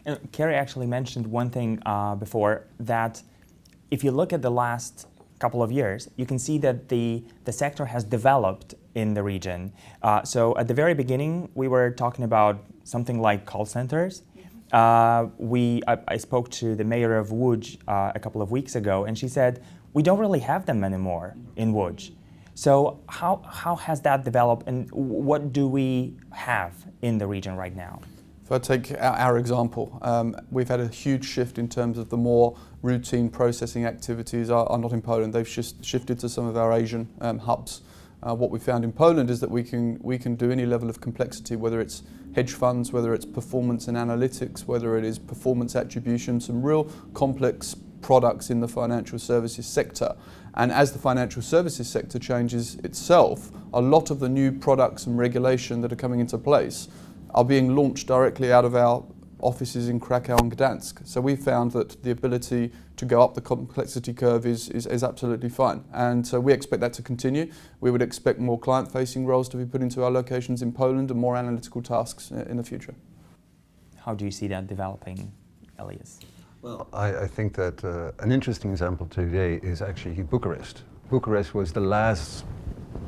And Kerry actually mentioned one thing before, that if you look at the last couple of years, you can see that the sector has developed in the region. So at the very beginning, we were talking about something like call centers. I spoke to the mayor of Łódź a couple of weeks ago, and she said, we don't really have them anymore in Łódź. So how has that developed, and what do we have in the region right now? If I take our example, we've had a huge shift in terms of the more routine processing activities are not in Poland. They've shifted to some of our Asian hubs. What we found in Poland is that we can do any level of complexity, whether it's hedge funds, whether it's performance and analytics, whether it is performance attribution, some real complex products in the financial services sector. And as the financial services sector changes itself, a lot of the new products and regulation that are coming into place are being launched directly out of our offices in Krakow and Gdansk. So we found that the ability to go up the complexity curve is absolutely fine. And so we expect that to continue. We would expect more client-facing roles to be put into our locations in Poland and more analytical tasks in the future. How do you see that developing, Elias? Well, I think that an interesting example today is actually Bucharest. Bucharest was the last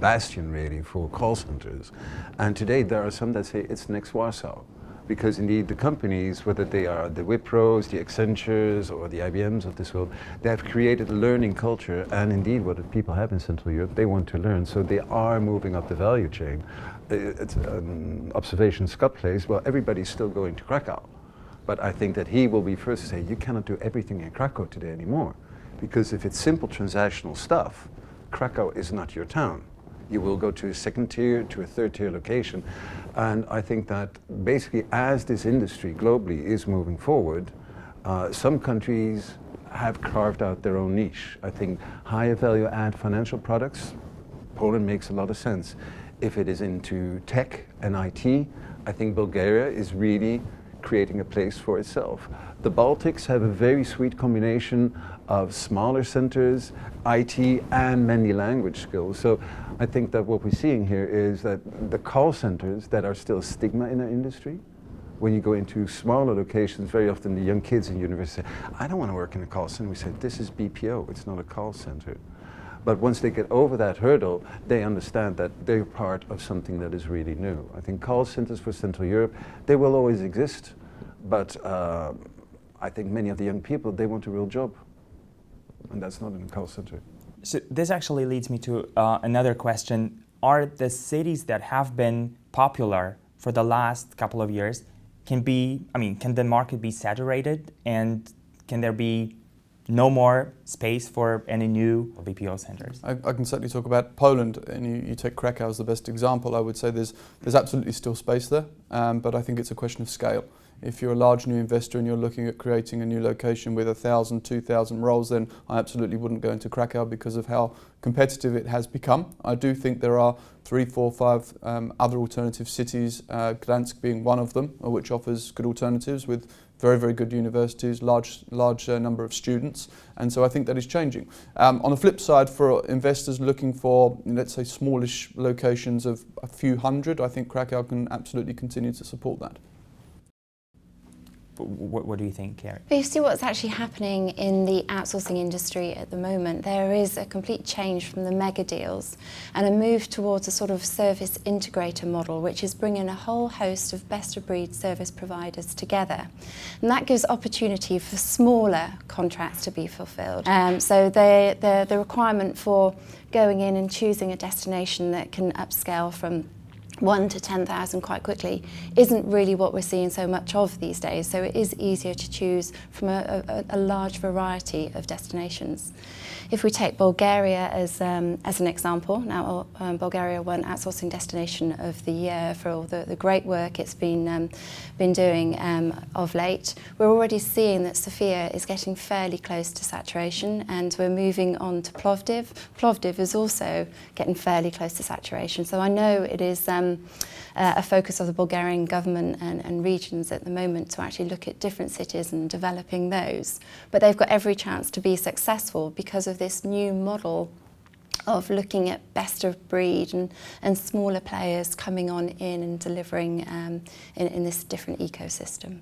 bastion really for call centers, and today there are some that say it's next Warsaw, because indeed the companies, whether they are the Wipros, the Accentures or the IBMs of this world, they have created a learning culture, and indeed what the people have in Central Europe, they want to learn, so they are moving up the value chain. It's an observation Scott plays, well, everybody's still going to Krakow, but I think that he will be first to say you cannot do everything in Krakow today anymore, because if it's simple transactional stuff, Krakow is not your town. You will go to a second tier, to a third tier location. And I think that basically as this industry globally is moving forward, some countries have carved out their own niche. I think higher value add financial products, Poland makes a lot of sense. If it is into tech and IT, I think Bulgaria is really creating a place for itself. The Baltics have a very sweet combination of smaller centers, IT and many language skills. So I think that what we're seeing here is that the call centers that are still stigma in our industry, when you go into smaller locations, very often the young kids in university say, I don't want to work in a call center. We say, this is BPO, it's not a call center. But once they get over that hurdle, they understand that they're part of something that is really new. I think call centers for Central Europe, they will always exist, but I think many of the young people, they want a real job, and that's not in a call center. So this actually leads me to another question. Are the cities that have been popular for the last couple of years, can the market be saturated, and can there be no more space for any new BPO centers? I can certainly talk about Poland, and you take Krakow as the best example. I would say there's absolutely still space there, but I think it's a question of scale. If you're a large new investor and you're looking at creating a new location with 1,000, 2,000 roles, then I absolutely wouldn't go into Krakow because of how competitive it has become. I do think there are 3, 4, 5 other alternative cities, Gdansk being one of them, which offers good alternatives with very, very good universities, large number of students, and so I think that is changing. On the flip side, for investors looking for, let's say, smallish locations of a few hundred, I think Krakow can absolutely continue to support that. What do you think, Kerry? If you see what's actually happening in the outsourcing industry at the moment, there is a complete change from the mega deals and a move towards a sort of service integrator model, which is bringing a whole host of best-of-breed service providers together. And that gives opportunity for smaller contracts to be fulfilled. So the requirement for going in and choosing a destination that can upscale from 1 to 10,000 quite quickly isn't really what we're seeing so much of these days, so it is easier to choose from a large variety of destinations. If we take Bulgaria as an example, now Bulgaria won Outsourcing Destination of the Year for all the great work it's been doing of late. We're already seeing that Sofia is getting fairly close to saturation, and we're moving on to Plovdiv. Plovdiv is also getting fairly close to saturation, so I know it is a focus of the Bulgarian government and regions at the moment to actually look at different cities and developing those. But they've got every chance to be successful because of this new model of looking at best of breed and smaller players coming on in and delivering in this different ecosystem.